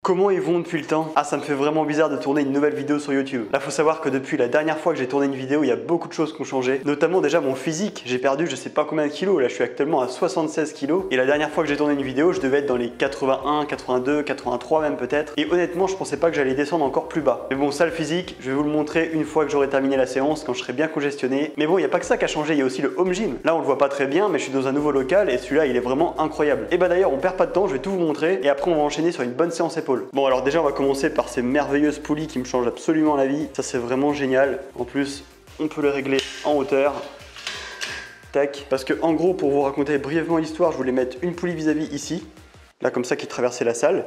Comment ils vont depuis le temps? Ah, ça me fait vraiment bizarre de tourner une nouvelle vidéo sur YouTube. Là, faut savoir que depuis la dernière fois que j'ai tourné une vidéo, il y a beaucoup de choses qui ont changé. Notamment déjà mon physique. J'ai perdu je sais pas combien de kilos. Là, je suis actuellement à 76 kilos. Et la dernière fois que j'ai tourné une vidéo, je devais être dans les 81, 82, 83 même peut-être. Et honnêtement, je pensais pas que j'allais descendre encore plus bas. Mais bon, ça le physique, je vais vous le montrer une fois que j'aurai terminé la séance, quand je serai bien congestionné. Mais bon, il n'y a pas que ça qui a changé, il y a aussi le home gym. Là, on le voit pas très bien, mais je suis dans un nouveau local et celui-là, il est vraiment incroyable. Et bah d'ailleurs, on perd pas de temps, je vais tout vous montrer et après on va enchaîner sur une bonne séance épaules. Bon, alors déjà, on va commencer par ces merveilleuses poulies qui me changent absolument la vie. Ça, c'est vraiment génial. En plus, on peut les régler en hauteur. Tac. Parce que en gros, pour vous raconter brièvement l'histoire, je voulais mettre une poulie vis-à-vis ici, là comme ça, qui traversait la salle.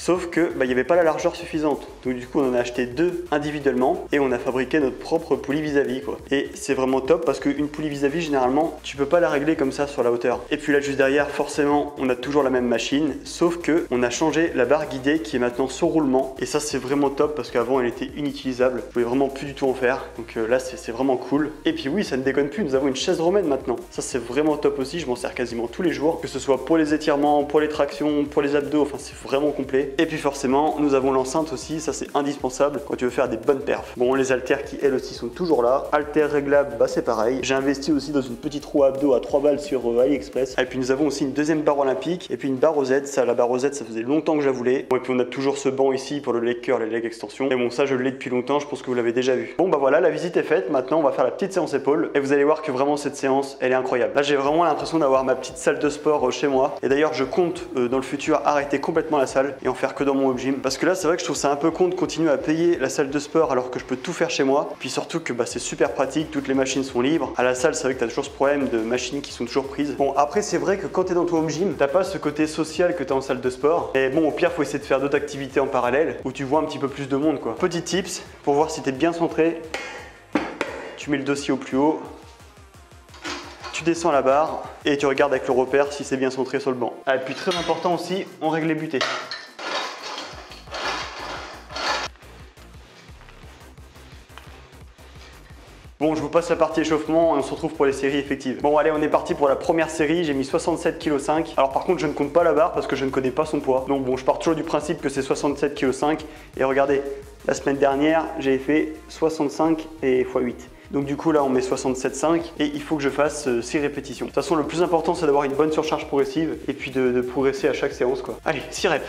Sauf que il n'y avait pas la largeur suffisante. Donc du coup on en a acheté deux individuellement et on a fabriqué notre propre poulie vis-à-vis quoi. Et c'est vraiment top parce qu'une poulie vis-à-vis généralement tu peux pas la régler comme ça sur la hauteur. Et puis là juste derrière forcément on a toujours la même machine, sauf que on a changé la barre guidée qui est maintenant sur roulement. Et ça c'est vraiment top parce qu'avant elle était inutilisable. Je pouvais vraiment plus du tout en faire. Donc là c'est vraiment cool. Et puis oui, ça ne déconne plus, nous avons une chaise romaine maintenant. Ça c'est vraiment top aussi, je m'en sers quasiment tous les jours. Que ce soit pour les étirements, pour les tractions, pour les abdos, enfin c'est vraiment complet. Et puis forcément, nous avons l'enceinte aussi, ça c'est indispensable quand tu veux faire des bonnes perfs. Bon, les haltères qui elles aussi sont toujours là. Haltères réglables, bah c'est pareil. J'ai investi aussi dans une petite roue à abdos à 3 balles sur AliExpress. Et puis nous avons aussi une deuxième barre olympique et puis une barre aux Z. Ça, la barre aux Z, ça faisait longtemps que je la voulais. Bon, et puis on a toujours ce banc ici pour le leg curl et les leg extension. Et bon, ça je l'ai depuis longtemps, je pense que vous l'avez déjà vu. Bon bah voilà, la visite est faite. Maintenant on va faire la petite séance épaule et vous allez voir que vraiment cette séance, elle est incroyable. Là j'ai vraiment l'impression d'avoir ma petite salle de sport chez moi. Et d'ailleurs je compte dans le futur arrêter complètement la salle et en faire que dans mon home gym. Parce que là c'est vrai que je trouve ça un peu con de continuer à payer la salle de sport alors que je peux tout faire chez moi. Puis surtout que c'est super pratique, toutes les machines sont libres. À la salle c'est vrai que tu as toujours ce problème de machines qui sont toujours prises. Bon après c'est vrai que quand tu es dans ton home gym, t'as pas ce côté social que tu as en salle de sport. Et bon au pire faut essayer de faire d'autres activités en parallèle où tu vois un petit peu plus de monde quoi. Petit tips pour voir si tu es bien centré, tu mets le dossier au plus haut. Tu descends la barre et tu regardes avec le repère si c'est bien centré sur le banc. Ah, et puis très important aussi, on règle les butées. Bon, je vous passe la partie échauffement et on se retrouve pour les séries effectives. Bon, allez, on est parti pour la première série. J'ai mis 67,5 kg. Alors par contre, je ne compte pas la barre parce que je ne connais pas son poids. Donc bon, je pars toujours du principe que c'est 67,5 kg. Et regardez, la semaine dernière, j'ai fait 65 et x 8. Donc du coup là on met 67,5 et il faut que je fasse 6 répétitions. De toute façon le plus important c'est d'avoir une bonne surcharge progressive et puis de progresser à chaque séance quoi. Allez, 6 reps.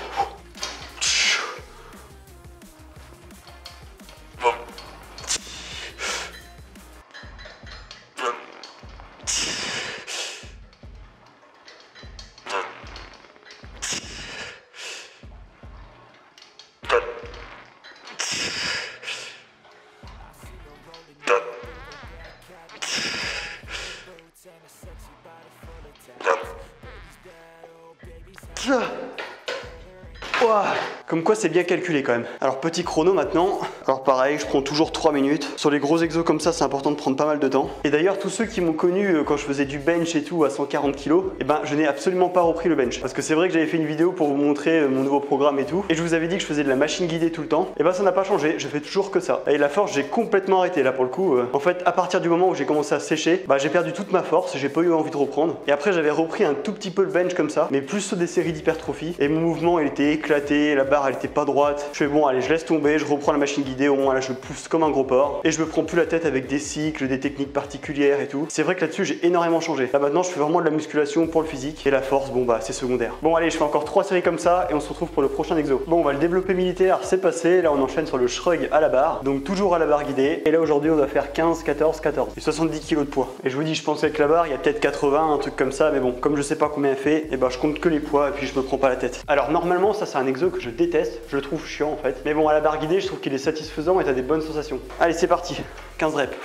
Ouah. Comme quoi c'est bien calculé quand même. Alors petit chrono maintenant. Alors pareil, je prends toujours 3 minutes. Sur les gros exos comme ça, c'est important de prendre pas mal de temps. Et d'ailleurs, tous ceux qui m'ont connu quand je faisais du bench et tout à 140 kg, et je n'ai absolument pas repris le bench. Parce que c'est vrai que j'avais fait une vidéo pour vous montrer mon nouveau programme et tout. Et je vous avais dit que je faisais de la machine guidée tout le temps. Et ça n'a pas changé, je fais toujours que ça. Et la force, j'ai complètement arrêté là pour le coup. En fait, à partir du moment où j'ai commencé à sécher, j'ai perdu toute ma force, j'ai pas eu envie de reprendre. Et après, j'avais repris un tout petit peu le bench comme ça, mais plus sur des séries d'hypertrophie. Et mon mouvement, il était éclaté, la barre, elle était pas droite. Je fais bon, allez, je laisse tomber, je reprends la machine guidée, au moins là, je pousse comme un gros porc. Et je me prends plus la tête avec des cycles, des techniques particulières et tout. C'est vrai que là-dessus, j'ai énormément changé. Là maintenant, je fais vraiment de la musculation pour le physique. Et la force, c'est secondaire. Bon, allez, je fais encore 3 séries comme ça et on se retrouve pour le prochain exo. Bon, on va le développer militaire, c'est passé. Là, on enchaîne sur le shrug à la barre. Donc toujours à la barre guidée. Et là, aujourd'hui, on va faire 15, 14, 14. Et 70 kg de poids. Et je vous dis, je pense qu'avec la barre, il y a peut-être 80, un truc comme ça. Mais bon, comme je sais pas combien elle fait, et je compte que les poids et puis je me prends pas la tête. Alors normalement, ça c'est un exo que je déteste. Je le trouve chiant en fait. Mais bon, à la barre guidée, je trouve qu'il est satisfaisant et t'as des bonnes sensations. Allez, c'est parti. 15 reps.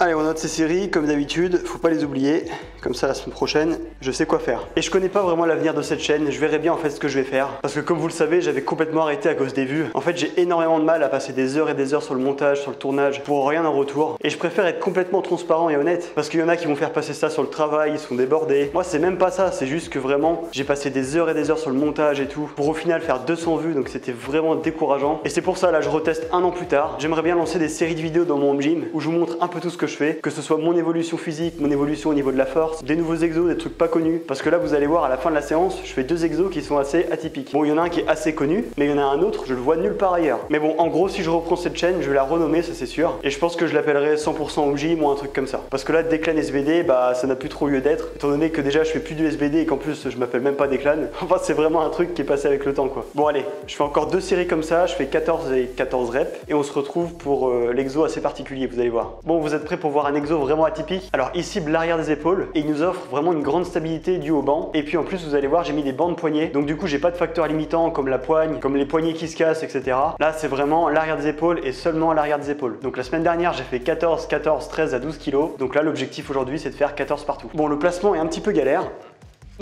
Allez, on note ces séries, comme d'habitude, faut pas les oublier. Comme ça, la semaine prochaine, je sais quoi faire. Et je connais pas vraiment l'avenir de cette chaîne, je verrai bien en fait ce que je vais faire. Parce que comme vous le savez, j'avais complètement arrêté à cause des vues. En fait, j'ai énormément de mal à passer des heures et des heures sur le montage, sur le tournage, pour rien en retour. Et je préfère être complètement transparent et honnête. Parce qu'il y en a qui vont faire passer ça sur le travail, ils sont débordés. Moi, c'est même pas ça, c'est juste que vraiment, j'ai passé des heures et des heures sur le montage et tout, pour au final faire 200 vues, donc c'était vraiment décourageant. Et c'est pour ça, là, je reteste un an plus tard. J'aimerais bien lancer des séries de vidéos dans mon home gym, où je vous montre un peu tout ce que je fais, que ce soit mon évolution physique, mon évolution au niveau de la force, des nouveaux exos, des trucs pas connus. Parce que là, vous allez voir à la fin de la séance, je fais 2 exos qui sont assez atypiques. Bon, il y en a un qui est assez connu, mais il y en a un autre, je le vois nulle part ailleurs. Mais bon, en gros, si je reprends cette chaîne, je vais la renommer, ça c'est sûr. Et je pense que je l'appellerai 100% home gym ou un truc comme ça. Parce que là, Declan SBD, bah ça n'a plus trop lieu d'être, étant donné que déjà je fais plus du SBD et qu'en plus je m'appelle même pas Declan. Enfin, c'est vraiment un truc qui est passé avec le temps quoi. Bon, allez, je fais encore 2 séries comme ça, je fais 14 et 14 reps et on se retrouve pour l'exo assez particulier, vous allez voir. Bon, vous êtes prêts pour voir un exo vraiment atypique? Alors, il cible l'arrière des épaules et il nous offre vraiment une grande stabilité due au banc. Et puis en plus, vous allez voir, j'ai mis des bancs de poignets. Donc du coup, j'ai pas de facteurs limitants comme la poigne, comme les poignets qui se cassent, etc. Là, c'est vraiment l'arrière des épaules et seulement l'arrière des épaules. Donc la semaine dernière, j'ai fait 14, 14, 13 à 12 kg. Donc là, l'objectif aujourd'hui, c'est de faire 14 partout. Bon, le placement est un petit peu galère.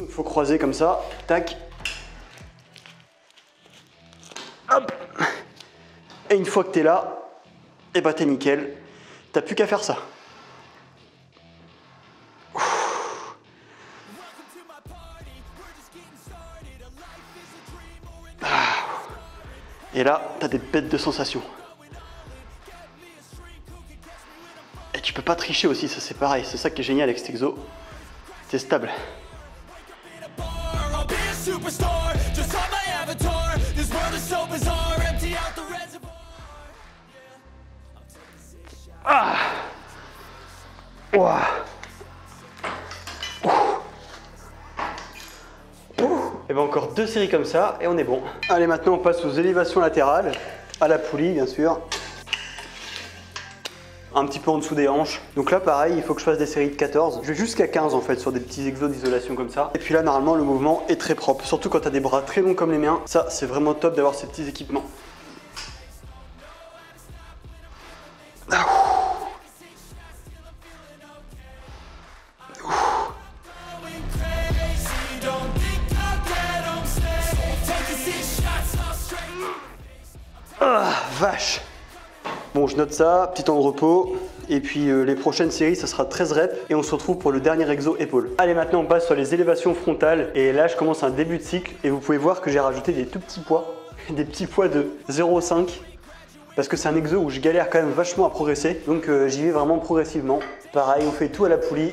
Il faut croiser comme ça. Tac. Hop. Et une fois que t'es là, et bah t'es nickel. T'as plus qu'à faire ça. Et là, t'as des bêtes de sensations. Et tu peux pas tricher aussi, ça c'est pareil. C'est ça qui est génial avec cet exo. C'est stable. Ah. Ouah. Et bien encore 2 séries comme ça et on est bon. Allez, maintenant on passe aux élévations latérales, à la poulie bien sûr. Un petit peu en dessous des hanches. Donc là pareil, il faut que je fasse des séries de 14. Je vais jusqu'à 15 en fait sur des petits exos d'isolation comme ça. Et puis là normalement le mouvement est très propre. Surtout quand tu as des bras très longs comme les miens. Ça c'est vraiment top d'avoir ces petits équipements. Ah, vache. Bon, je note ça, petit temps de repos. Et puis les prochaines séries, ça sera 13 reps. Et on se retrouve pour le dernier exo épaule. Allez, maintenant on passe sur les élévations frontales. Et là, je commence un début de cycle. Et vous pouvez voir que j'ai rajouté des tout petits poids. Des petits poids de 0,5. Parce que c'est un exo où je galère quand même vachement à progresser. Donc j'y vais vraiment progressivement. Pareil, on fait tout à la poulie.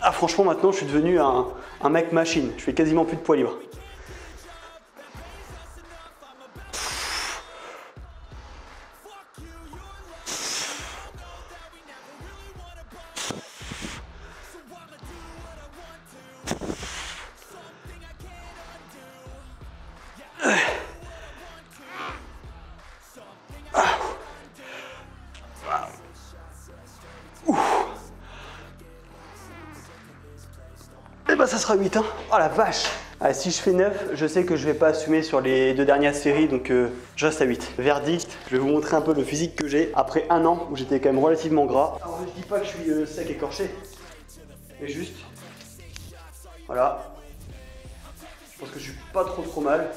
Ah, franchement, maintenant, je suis devenu un mec machine. Je fais quasiment plus de poids libre. Et bah ça sera 8 hein. Oh la vache. Ah, si je fais 9, je sais que je vais pas assumer sur les 2 dernières séries, donc je reste à 8. Verdict, je vais vous montrer un peu le physique que j'ai après un an où j'étais quand même relativement gras. Alors je dis pas que je suis sec écorché, mais juste, voilà. Je pense que je suis pas trop mal.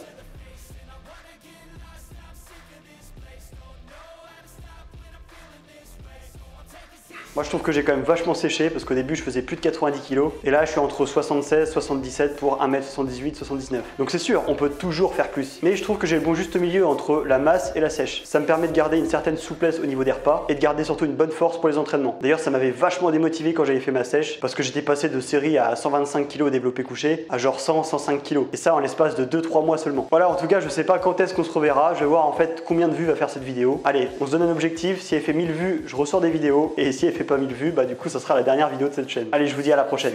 Moi je trouve que j'ai quand même vachement séché parce qu'au début je faisais plus de 90 kg et là je suis entre 76, 77 pour 1m78, 79. Donc c'est sûr, on peut toujours faire plus. Mais je trouve que j'ai le bon juste milieu entre la masse et la sèche. Ça me permet de garder une certaine souplesse au niveau des repas et de garder surtout une bonne force pour les entraînements. D'ailleurs ça m'avait vachement démotivé quand j'avais fait ma sèche parce que j'étais passé de série à 125 kg développé couché à genre 100, 105 kg. Et ça en l'espace de 2-3 mois seulement. Voilà, en tout cas je sais pas quand est-ce qu'on se reverra. Je vais voir en fait combien de vues va faire cette vidéo. Allez, on se donne un objectif. Si elle fait 1000 vues, je ressors des vidéos. Et si elle fait pas 1000 vues, bah du coup ça sera la dernière vidéo de cette chaîne. Allez, je vous dis à la prochaine.